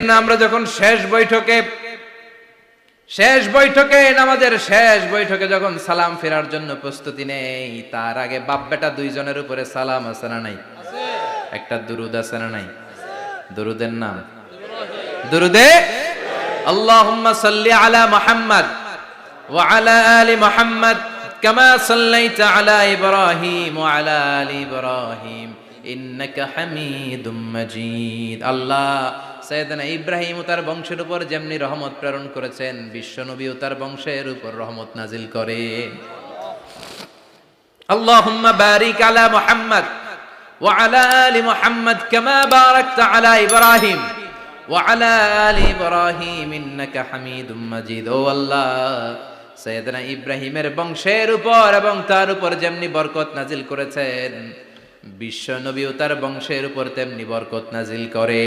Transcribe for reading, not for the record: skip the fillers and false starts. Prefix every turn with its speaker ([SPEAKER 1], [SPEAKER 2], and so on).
[SPEAKER 1] জন্য আমরা যখন শেষ বৈঠকে নামাজের শেষ বৈঠকে যখন সালাম ফেরার জন্য প্রস্তুতি নেই, তার আগে বাপ বেটা দুইজনের উপরে সালাম আছে না নাই? একটা দুরুদ আছে না নাই? দুরুদের নাম দুরুদে আল্লাহুম্মা সাল্লি আলা মুহাম্মদ ওয়া আলা আলি মুহাম্মদ কামা সাল্লাইতা আলা ইব্রাহিম ওয়া আলা আলি ইব্রাহিম ইন্নাকা হামিদুম মাজিদ। আল্লাহ সাইয়েদনা ইব্রাহিম ও তার বংশের উপর যেমনি রহমত প্রেরণ করেছেন, বিশ্ব নবী ও তার বংশের উপর রহমত নাজিল করেন। আল্লাহুম্মা বারিক আলা মুহাম্মদ ওয়া আলা আলি মুহাম্মদ কামা বারাকতা আলা ইব্রাহিম ওয়া আলা আলি ইব্রাহিম ইন্নাকা হামিদুম মাজিদ। ও আল্লাহ, সাইয়েদনা ইব্রাহিমের বংশের উপর এবং তার উপর যেমনি বরকত নাজিল করেছেন, বিশ্ব নবী ও তার বংশের উপর তেমনি বরকত নাজিল করে।